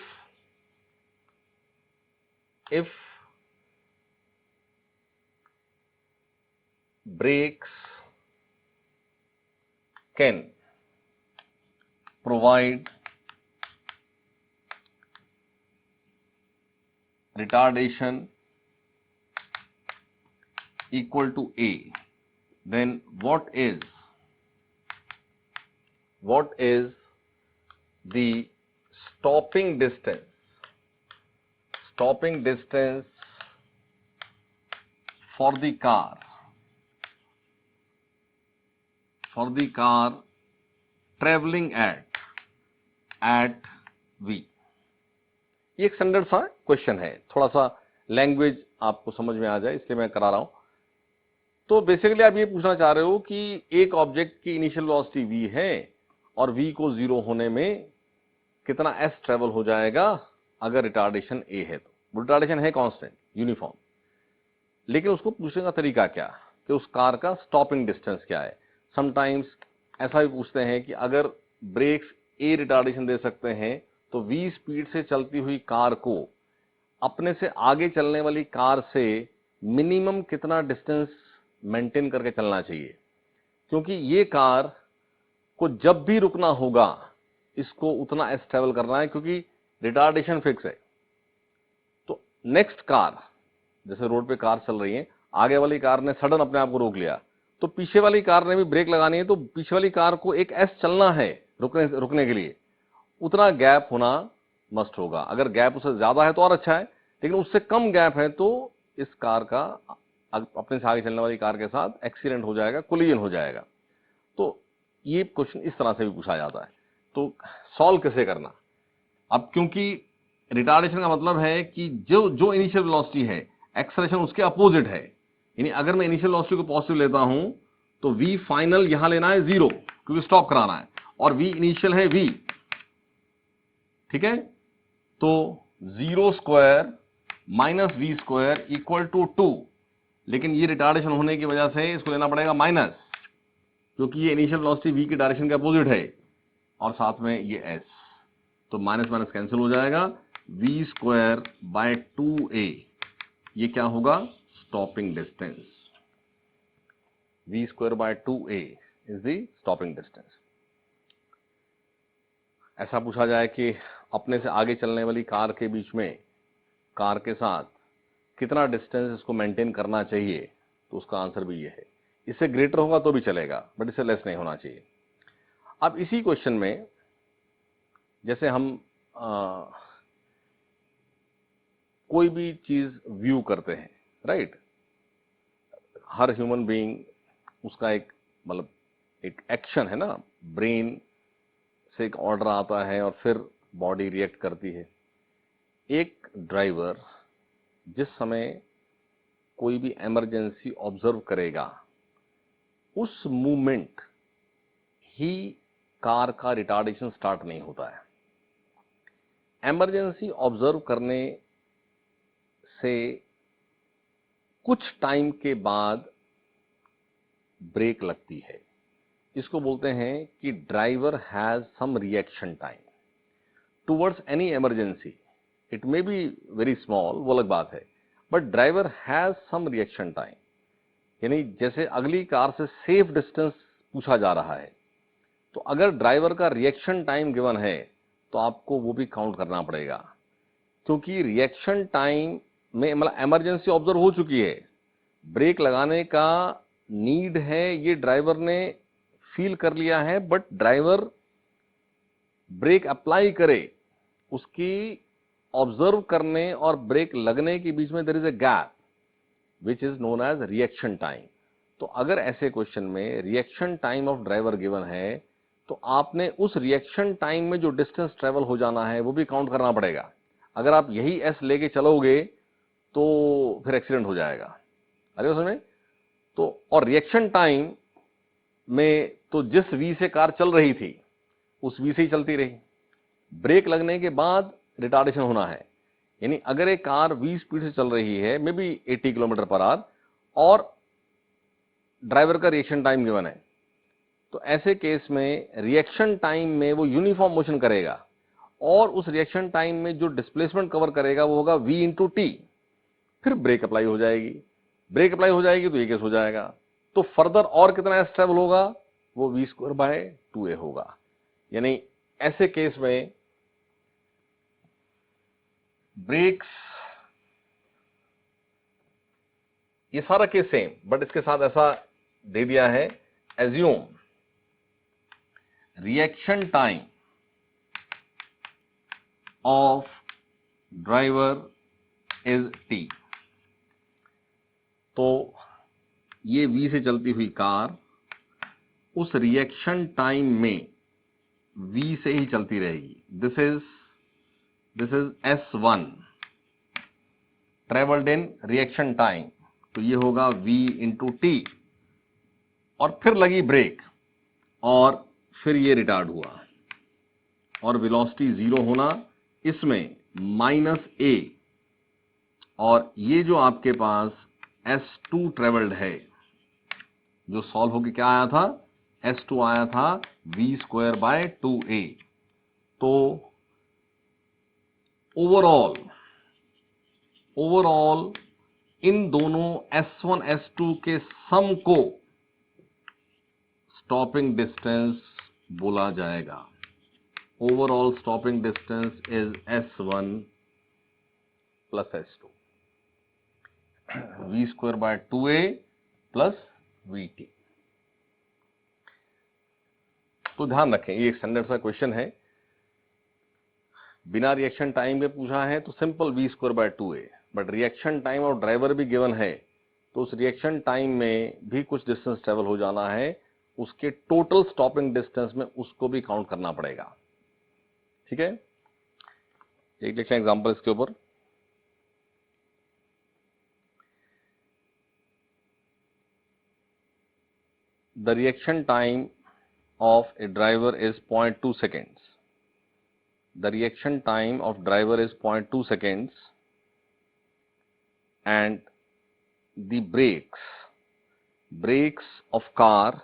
A: brakes can provide retardation equal to A, then what is the stopping distance for the car traveling at V। ये एक स्टैंडर्ड सा क्वेश्चन है, थोड़ा सा लैंग्वेज आपको समझ में आ जाए इसलिए मैं करा रहा हूं। तो बेसिकली आप ये पूछना चाह रहे हो कि एक ऑब्जेक्ट की इनिशियल वेलोसिटी v है और v को 0 होने में कितना s ट्रेवल हो जाएगा अगर रिटार्डेशन a है। तो रिटार्डेशन है कांस्टेंट यूनिफॉर्म, लेकिन उसको पूछने का तरीका क्या कि उस कार का स्टॉपिंग डिस्टेंस क्या है। समटाइम्स ऐसा भी पूछते हैं कि अगर ब्रेक्स a रिटार्डेशन दे सकते हैं तो v स्पीड से चलती हुई कार को अपने से आगे चलने वाली कार से मिनिमम कितना डिस्टेंस मेंटेन करके चलना चाहिए, क्योंकि ये कार को जब भी रुकना होगा इसको उतना एस ट्रेवल करना है क्योंकि रिटार्डेशन फिक्स है। तो नेक्स्ट कार, जैसे रोड पे कार चल रही है, आगे वाली कार ने सडन अपने आप को रोक लिया तो पीछे वाली कार ने भी ब्रेक लगानी है, तो पीछे वाली कार को एक एस चलना है रुकने के लिए, उतना गैप होना मस्ट होगा। अगर गैप उससे ज्यादा है तो और अच्छा है, लेकिन उससे कम गैप है तो इस कार का अपने से आगे चलने वाली कार के साथ एक्सीडेंट हो जाएगा, कोलिजन हो जाएगा। तो ये क्वेश्चन इस तरह से भी पूछा जाता है। तो सॉल्व कैसे करना, अब क्योंकि रिटार्डेशन का मतलब है कि जो इनिशियल वेलोसिटी है एक्सेलरेशन उसके अपोजिट है, यानी अगर मैं इनिशियल वेलोसिटी को पॉजिटिव लेता हूं तो v फाइनल यहां लेना है 0 क्योंकि स्टॉप कराना है, और v इनिशियल है v, ठीक है। तो 0 square minus v square equal to 2, लेकिन ये रिटार्डेशन होने की वजह से इसको लेना पड़ेगा माइनस, क्योंकि ये इनिशियल वेलोसिटी v की डायरेक्शन के अपोजिट है, और साथ में ये s, तो माइनस माइनस कैंसिल हो जाएगा। v स्क्वायर बाय 2a, ये क्या होगा, stopping distance. v square by 2a is the stopping distance. ऐसा पूछा जाए कि अपने से आगे चलने वाली कार के बीच में कार के साथ कितना डिस्टेंस इसको मेंटेन करना चाहिए, तो उसका आंसर भी ये है। इससे ग्रेटर होगा तो भी चलेगा बट इससे लेस नहीं होना चाहिए। अब इसी क्वेश्चन में जैसे हम कोई भी चीज व्यू करते हैं, राइट, हर ह्यूमन बीइंग उसका एक मतलब एक एक्शन है ना, ब्रेन से एक ऑर्डर आता है और फिर बॉडी रिएक्ट करती है। एक ड्राइवर जिस समय कोई भी इमरजेंसी ऑब्जर्व करेगा उस मूवमेंट ही कार का रिटार्डेशन स्टार्ट नहीं होता है। इमरजेंसी ऑब्जर्व करने से कुछ टाइम के बाद ब्रेक लगती है, इसको बोलते हैं कि driver has some reaction time towards any emergency. It may be very small, वो अलग बात है, but driver has some reaction time. यानी जैसे अगली कार से सेफ डिस्टेंस पूछा जा रहा है, तो अगर ड्राइवर का रिएक्शन टाइम गिवन है तो आपको वो भी काउंट करना पड़ेगा, क्योंकि रिएक्शन टाइम में मतलब इमरजेंसी ऑब्जर्व हो चुकी है, ब्रेक लगाने का नीड है ये ड्राइवर ने फील कर लिया है, बट ड्राइवर ब्रेक अप्लाई करे उसकी ऑब्जर्व करने और ब्रेक लगने के बीच में there is a gap which is known as reaction time. तो अगर ऐसे क्वेश्चन में reaction time of driver given है तो आपने उस रिएक्शन टाइम में जो डिस्टेंस ट्रेवल हो जाना है वो भी काउंट करना पड़ेगा। अगर आप यही एस लेके चलोगे तो फिर एक्सीडेंट हो जाएगा। अरे उसमें तो और रिएक्शन टाइम में तो जिस वी से कार चल रही थी उस वी से ही चलती रही, ब्रेक लगने के बाद रिटार्डेशन होना है। यानी अगर एक कार 20 स्पीड से चल रही है, may be 80 kilometre per hour, और ड्राइवर का रिएक्शन टाइम गिवन है तो ऐसे केस में रिएक्शन टाइम में वो यूनिफॉर्म मोशन करेगा और उस रिएक्शन टाइम में जो डिस्प्लेसमेंट कवर करेगा वो होगा v इंटू टी। फिर ब्रेक अप्लाई हो जाएगी, ब्रेक अप्लाई हो जाएगी तो ये केस हो जाएगा। तो फर्दर और कितना एस ट्रेवल होगा, वो v स्क्वायर बाय 2a होगा। यानी ऐसे केस में ब्रेक्स, ये सारा केस सेम, बट इसके साथ ऐसा दे दिया है, assume reaction time of driver is t। तो ये v से चलती हुई कार उस रिएक्शन टाइम में v से ही चलती रहेगी। This is s1 travelled in reaction time, तो ये होगा v इंटू टी। और फिर लगी ब्रेक और फिर ये रिटार्ड हुआ और वेलोसिटी 0 होना, इसमें -a, और ये जो आपके पास s2 ट्रेवल्ड है, जो सॉल्व होके क्या आया था, s2 आया था v स्क्वायर बाय 2a। तो ओवरऑल इन दोनों s1 s2 के सम को स्टॉपिंग डिस्टेंस बोला जाएगा। Overall stopping distance is s1 plus s2, v square by 2a plus vt। तो ध्यान रखें, ये एक स्टैंडर्ड सा क्वेश्चन है, बिना रिएक्शन टाइम के पूछा है तो simple v square by 2a, but reaction time और ड्राइवर भी गिवन है, तो उस रिएक्शन टाइम में भी कुछ डिस्टेंस ट्रेवल हो जाना है, उसके टोटल स्टॉपिंग डिस्टेंस में उसको भी काउंट करना पड़ेगा। ठीक है, एक देखते हैं एग्जांपल इसके ऊपर। The reaction time of a driver is 0.2 seconds. The reaction time of driver is 0.2 seconds and the brakes of car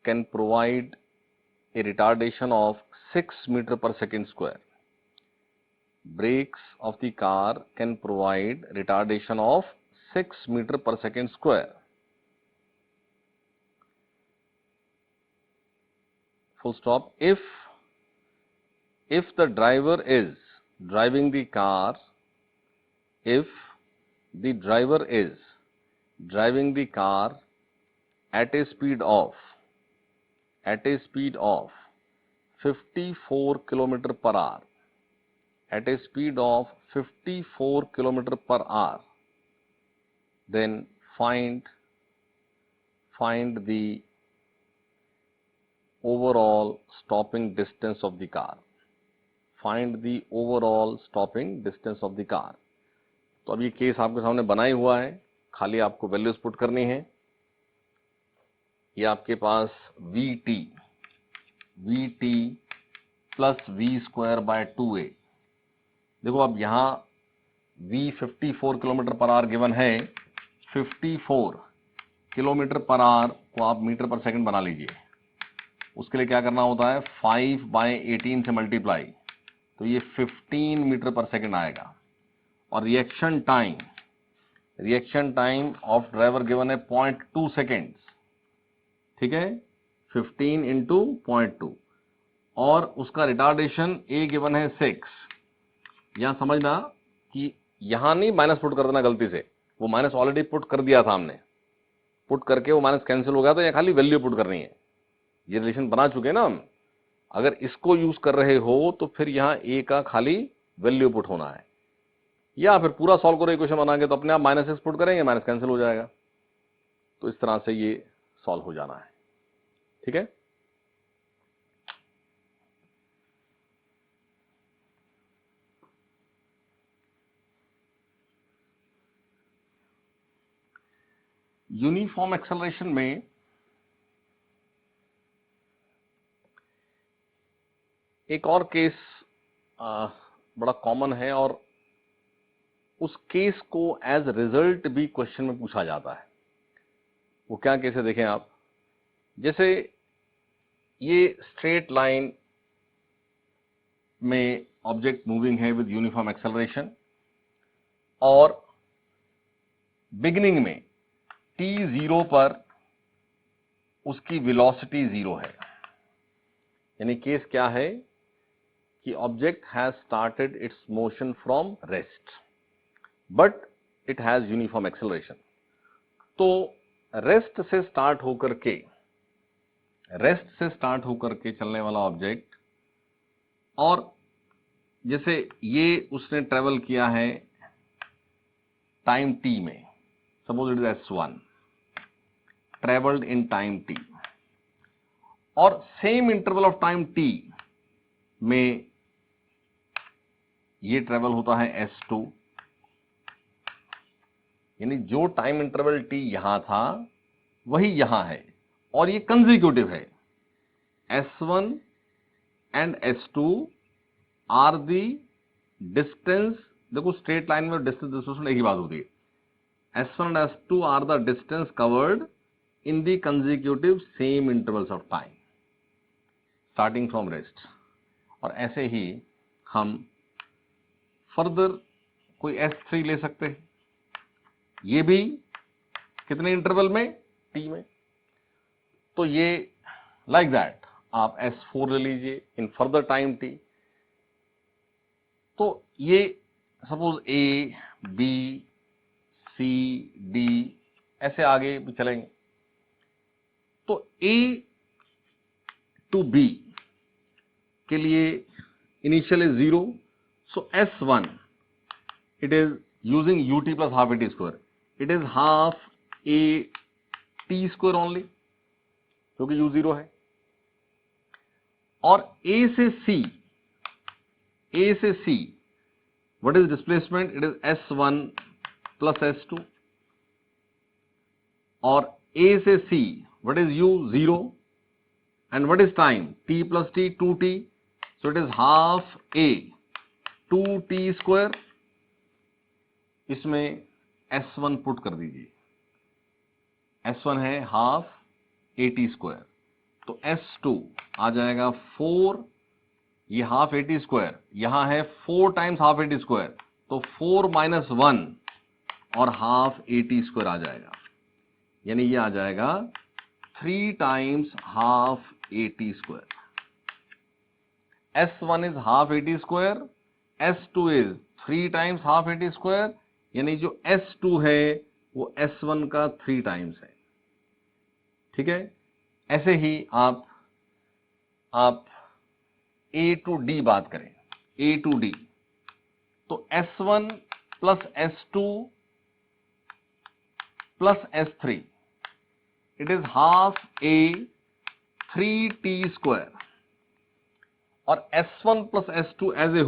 A: can provide a retardation of 6 meter per second square. Brakes of the car can provide retardation of 6 meter per second square. Full stop. If the driver is driving the car, if the driver is driving the car at a speed of 54 km per hour, at a speed of 54 km per hour, then find the overall stopping distance of the car. Find the overall stopping distance of the car. तो अब ये केस आपके सामने बना ही हुआ है, खाली आपको वैल्यूज पुट करनी है। ये आपके पास vt plus v square by 2a। देखो अब यहाँ v 54 kilometre per hour given है, 54 किलोमीटर पर आवर को आप मीटर पर सेकंड बना लीजिए। उसके लिए क्या करना होता है, 5 बाय 18 से मल्टीप्लाई, तो ये 15 मीटर पर सेकंड आएगा। और reaction time of driver given है 0.2 सेकेंड्स, ठीक है, 15 इंटू 0.2, और उसका रिटार्डेशन ए गिवन है 6। यहां समझना कि यहां नहीं माइनस पुट कर देना गलती से, वो माइनस ऑलरेडी पुट कर दिया था हमने, पुट करके वो माइनस कैंसिल हो गया, तो यहाँ खाली वैल्यू पुट करनी है। ये रिलेशन बना चुके हैं ना हम, अगर इसको यूज कर रहे हो तो फिर यहाँ ए का खाली वैल्यू पुट होना है, या फिर पूरा सॉल्व करो इक्वेशन बना के तो अपने आप -6 पुट करेंगे, माइनस कैंसिल हो जाएगा। तो इस तरह से ये सॉल्व हो जाना है। ठीक है, यूनिफॉर्म एक्सेलरेशन में एक और केस बड़ा कॉमन है, और उस केस को एज रिजल्ट भी क्वेश्चन में पूछा जाता है। वो क्या केस है देखें आप, जैसे ये स्ट्रेट लाइन में ऑब्जेक्ट मूविंग है विद यूनिफॉर्म एक्सेलरेशन और बिगिनिंग में t0 पर उसकी वेलोसिटी 0 है, यानी केस क्या है कि object has started it's motion from rest but it has uniform acceleration. तो रेस्ट से स्टार्ट होकर के चलने वाला ऑब्जेक्ट, और जैसे ये उसने ट्रेवल किया है टाइम t में, suppose it is s1 travelled in time t, और same interval of time t में ये ट्रेवल होता है s2, यानी जो टाइम इंटरवल t यहां था वही यहां है, और ये कंसेक्यूटिव है। s1 and s2 are the distance, देखो स्ट्रेट लाइन में डिस्टेंस एक ही बात होती है। s1 and s2 are the distance covered in the consecutive same intervals of time starting from rest. और ऐसे ही हम फर्दर कोई s3 ले सकते हैं, ये भी कितने इंटरवल में, t में। तो ये लाइक दैट आप s4 ले लीजिए इन फर्दर टाइम t। तो ये suppose a b c d ऐसे आगे भी चलेंगे। तो a टू b के लिए initial is 0, so s1 it is using ut plus half at square, it is half a t square only क्योंकि u 0 है। और a से c what is displacement, it is s1 plus s2, और a से c what is u 0 and what is time t plus t 2t, so it is half a 2t square। इसमें s1 पुट कर दीजिए, s1 है हाफ at स्क्वायर, तो s2 आ जाएगा 4, ये हाफ at स्क्वायर, यहां है 4 टाइम्स हाफ at स्क्वायर, तो 4 माइनस 1 और हाफ at स्क्वायर आ जाएगा, यानी ये आ जाएगा 3 times half at square. s1 is half at square, s2 is 3 times half at square, यानी जो s2 है वो s1 का 3 टाइम्स है। ठीक है, ऐसे ही आप a टू d बात करें, a टू d, तो s1 plus s2 plus s3 it is half a 3t square, और s1 plus s2 as a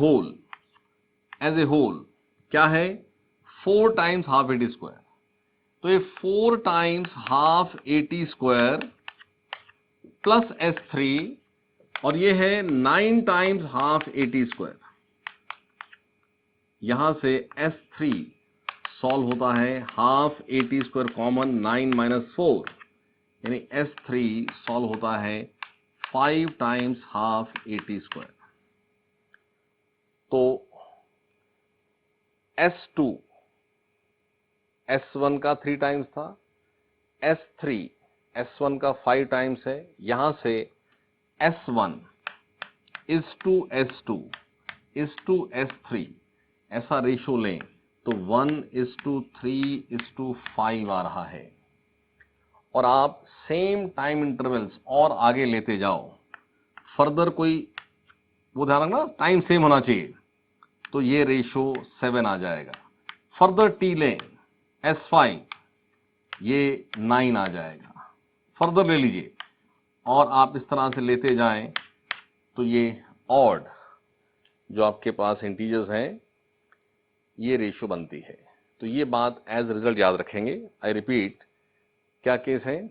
A: whole क्या है 4 टाइम्स हाफ at स्क्वायर, तो ये 4 times half at square plus s3, और ये है 9 टाइम्स हाफ at स्क्वायर। यहां से s3 सॉल्व होता है half at square common 9 minus 4, यानी s3 सॉल्व होता है 5 टाइम्स हाफ at स्क्वायर। तो s2 s1 का 3 टाइम्स था, s3 s1 का 5 टाइम्स है, यहां से s1 is to s2 is to s3 ऐसा रेशो लें तो 1:3:5 आ रहा है। और आप सेम टाइम इंटरवल्स और आगे लेते जाओ, फर्दर कोई वो ध्यान रखना टाइम सेम होना चाहिए, तो ये रेशो 7 आ जाएगा। फर्दर टी लें s5, ये 9 आ जाएगा, फर्दर ले लीजिए, और आप इस तरह से लेते जाएं तो ये ऑड जो आपके पास इंटीजर्स हैं ये रेशो बनती है। तो ये बात एज रिजल्ट याद रखेंगे। आई रिपीट, क्या केस है,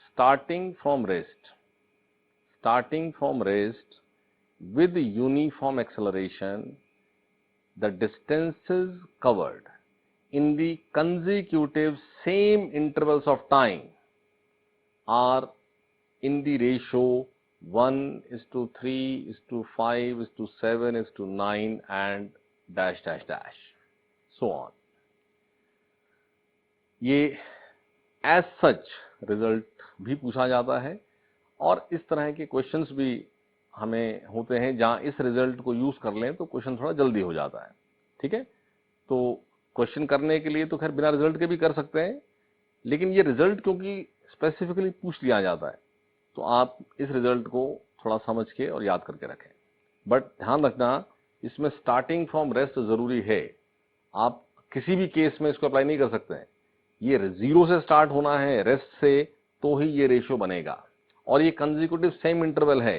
A: starting from rest with uniform acceleration, the distances covered in the consecutive same intervals of time are in the ratio 1:3:5:7:9 and dash dash dash so on. ये एज सच रिजल्ट भी पूछा जाता है और इस तरह के क्वेश्चंस भी हमें होते हैं जहां इस रिजल्ट को यूज कर लें तो क्वेश्चन थोड़ा जल्दी हो जाता है। ठीक है, तो क्वेश्चन करने के लिए तो खैर बिना रिजल्ट के भी कर सकते हैं, लेकिन ये रिजल्ट क्योंकि स्पेसिफिकली पूछ लिया जाता है तो आप इस रिजल्ट को थोड़ा समझ के और याद करके रखें। बट ध्यान रखना, इसमें स्टार्टिंग फ्रॉम रेस्ट जरूरी है। आप किसी भी केस में इसको अप्लाई नहीं कर सकते हैं। ये 0 से स्टार्ट होना है, रेस्ट से, तो ही ये रेशियो बनेगा। और ये कंसेक्यूटिव सेम इंटरवल है।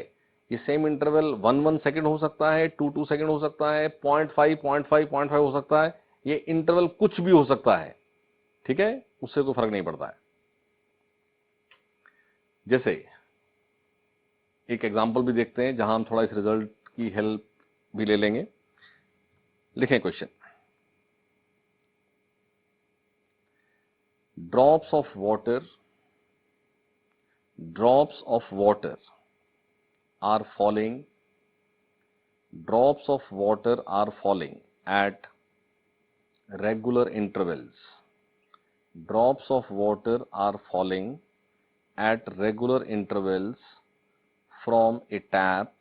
A: ये सेम इंटरवल 1 सेकंड हो सकता है, 2 सेकंड हो सकता है, 0.5 हो सकता है। ये इंटरवल कुछ भी हो सकता है। ठीक है, उससे कोई फर्क नहीं पड़ता है। जैसे एक एग्जांपल भी देखते हैं जहां हम थोड़ा इस रिजल्ट की हेल्प भी ले लेंगे। लिखें question. Drops of water are falling at regular intervals. Drops of water are falling at regular intervals from a tap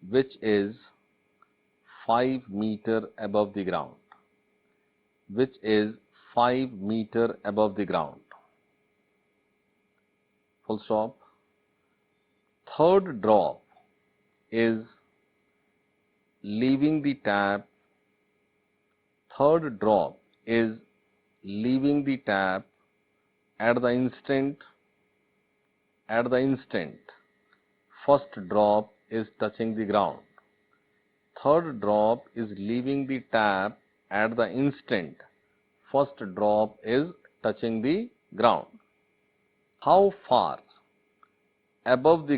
A: which is 5 meter above the ground. Full stop. Third drop is leaving the tap at the instant first drop is touching the ground. Third drop is leaving the tap at the instant first drop is touching the ground. How far above the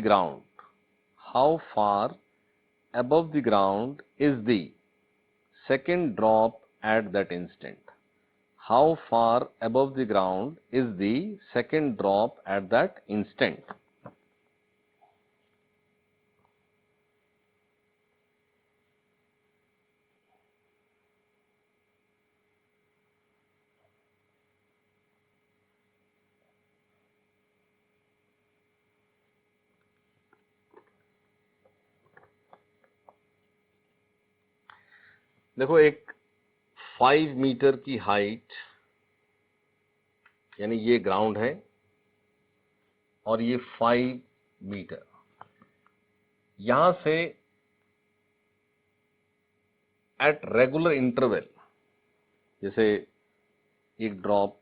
A: ground is the second drop at that instant? How far above the ground is the second drop at that instant? देखो, एक 5 मीटर की हाइट, यानी ये ग्राउंड है और ये 5 मीटर, यहां से एट रेगुलर इंटरवल, जैसे एक ड्रॉप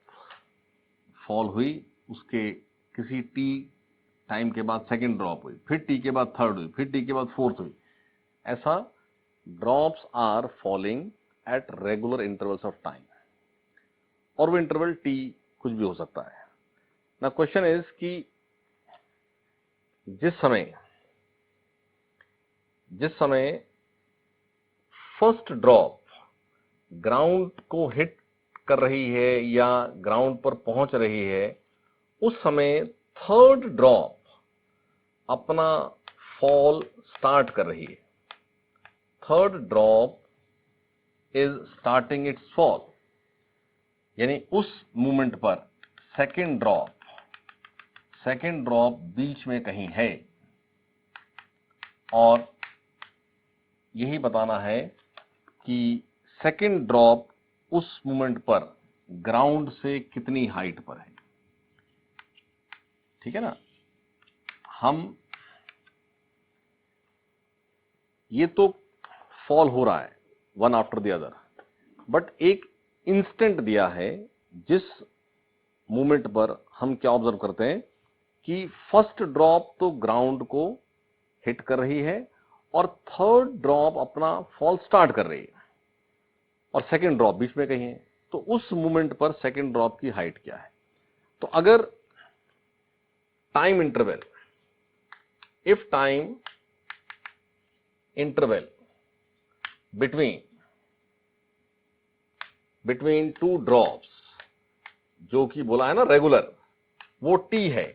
A: फॉल हुई, उसके किसी टी टाइम के बाद सेकंड ड्रॉप हुई, फिर टी के बाद थर्ड हुई, फिर टी के बाद फोर्थ हुई, ऐसा drops are falling at regular intervals of time. और वो इंटरवल टी कुछ भी हो सकता है ना। क्वेश्चन इज कि जिस समय फर्स्ट ड्रॉप ग्राउंड को हिट कर रही है या ग्राउंड पर पहुंच रही है, उस समय थर्ड ड्रॉप अपना फॉल स्टार्ट कर रही है। Third drop is starting it's fall, यानी उस मोमेंट पर सेकेंड ड्रॉप बीच में कहीं है। और यही बताना है कि सेकेंड ड्रॉप उस मोमेंट पर ग्राउंड से कितनी हाइट पर है। ठीक है ना। हम ये तो फॉल हो रहा है one after the other, but एक इंस्टेंट दिया है जिस मोमेंट पर हम क्या ऑब्जर्व करते हैं कि फर्स्ट ड्रॉप तो ग्राउंड को हिट कर रही है और थर्ड ड्रॉप अपना फॉल स्टार्ट कर रही है और सेकेंड ड्रॉप बीच में कहीं है। तो उस मोमेंट पर सेकेंड ड्रॉप की हाइट क्या है। तो अगर time interval, if time interval between two drops जो कि बोला है ना रेगुलर, वो t है।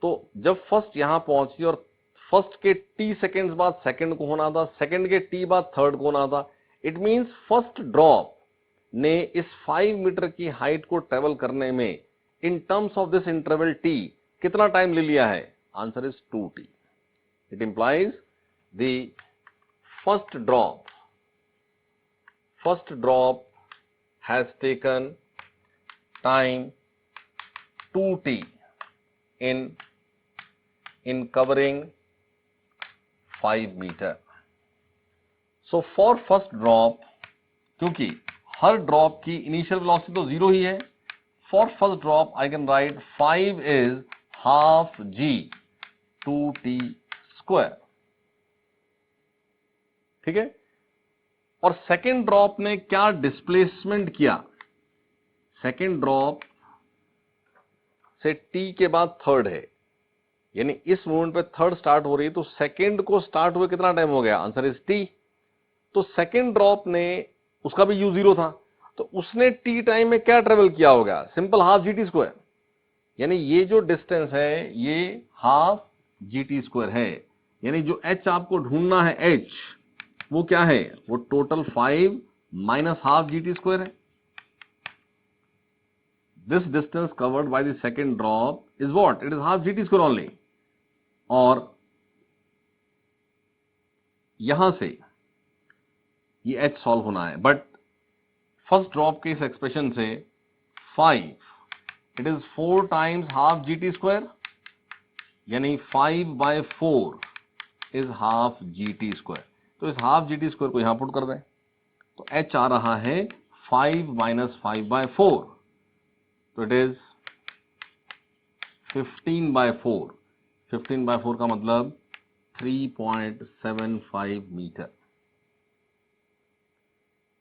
A: तो जब फर्स्ट यहां पहुंची और फर्स्ट के t सेकेंड्स बाद सेकंड को होना था, सेकंड के t बाद थर्ड को होना था, इट मींस फर्स्ट ड्रॉप ने इस 5 मीटर की हाइट को ट्रेवल करने में इन terms of this interval t कितना टाइम ले लिया है? Answer is 2t। It implies the first drop has taken time 2t in covering 5 meter. So for first drop, क्योंकि हर ड्रॉप की इनिशियल वेलोसिटी तो 0 ही है, for first drop I can write 5 is half g 2t square, ठीक है। और सेकेंड ड्रॉप ने क्या डिस्प्लेसमेंट किया? सेकेंड ड्रॉप से t के बाद थर्ड है, यानी इस मोमेंट पे थर्ड स्टार्ट हो रही है, तो सेकेंड को स्टार्ट हुए कितना टाइम हो गया? Answer is t। तो सेकेंड ड्रॉप ने, उसका भी u 0 था, तो उसने t टाइम में क्या ट्रेवल किया होगा? सिंपल हाफ gt स्क्वायर, यानी ये जो डिस्टेंस है ये हाफ gt स्क्वायर है। यानी जो h आपको ढूंढना है, h वो क्या है? वो total 5 minus half gt square है। This distance covered by the second drop is what? It is half gt square only. और यहां से ये h सॉल्व होना है, बट फर्स्ट ड्रॉप के इस एक्सप्रेशन से 5 it is 4 times half gt square, यानी 5 by 4 is half gt square. तो इस हाफ gt स्क्वायर को यहां पुट कर दें, तो h आ रहा है 5 माइनस 5 बाय 4, तो इट इज 15 बाय 4। 15 बाय 4 का मतलब 3.75 मीटर,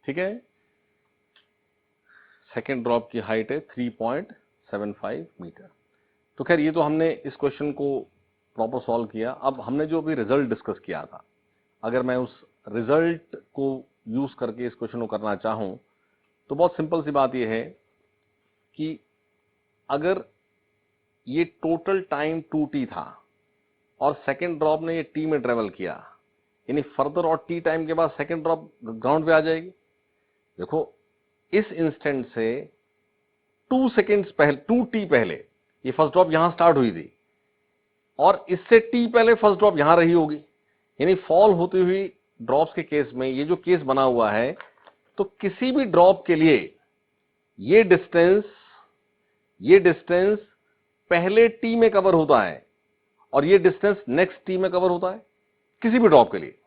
A: ठीक है। सेकेंड ड्रॉप की हाइट है 3.75 मीटर। तो खैर ये तो हमने इस क्वेश्चन को प्रॉपर सॉल्व किया। अब हमने जो अभी रिजल्ट डिस्कस किया था, अगर मैं उस रिजल्ट को यूज करके इस क्वेश्चन को करना चाहूं, तो बहुत सिंपल सी बात यह है कि अगर ये टोटल टाइम 2t था और सेकेंड ड्रॉप ने ये t में ट्रेवल किया, यानी फर्दर और t टाइम के बाद सेकेंड ड्रॉप ग्राउंड पे आ जाएगी। देखो इस इंस्टेंट से 2 सेकेंड्स पहले, 2t पहले ये फर्स्ट ड्रॉप यहां स्टार्ट हुई थी, और इससे t पहले फर्स्ट ड्रॉप यहां रही होगी, यानी फॉल होती हुई ड्रॉप्स के केस में ये जो केस बना हुआ है, तो किसी भी ड्रॉप के लिए ये डिस्टेंस पहले t में कवर होता है और ये डिस्टेंस नेक्स्ट t में कवर होता है, किसी भी ड्रॉप के लिए।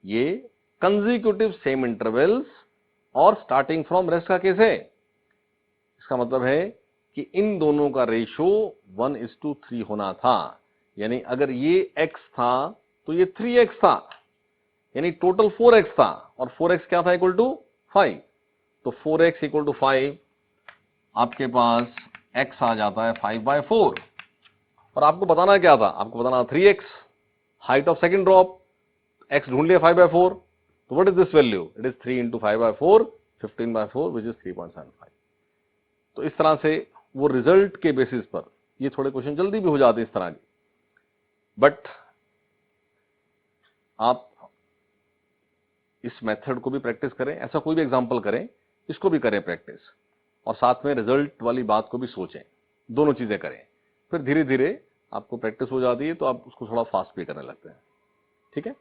A: ये कंसेक्यूटिव सेम इंटरवल्स और स्टार्टिंग फ्रॉम रेस्ट का केस है। इसका मतलब है कि इन दोनों का रेशियो 1:3 होना था, यानी अगर ये x था तो ये 3x था, यानी टोटल 4x था, और 4x क्या था? Equal to 5। तो 4x इक्वल टू 5, आपके पास x आ जाता है 5 बाय 4, और आपको बताना क्या था? आपको बताना 3x height of second drop, x ढूंढ लिया 5 बाय 4, तो what is this value? It is 3 into 5 by 4, 15 by 4 which is 3.75। तो इस तरह से वो रिजल्ट के बेसिस पर ये थोड़े क्वेश्चन जल्दी भी हो जाते हैं इस तरह के, बट आप इस मेथड को भी प्रैक्टिस करें, ऐसा कोई भी एग्जांपल करें, इसको भी करें प्रैक्टिस, और साथ में रिजल्ट वाली बात को भी सोचें, दोनों चीजें करें, फिर धीरे धीरे आपको प्रैक्टिस हो जाती है तो आप उसको थोड़ा फास्ट भी करने लगते हैं, ठीक है।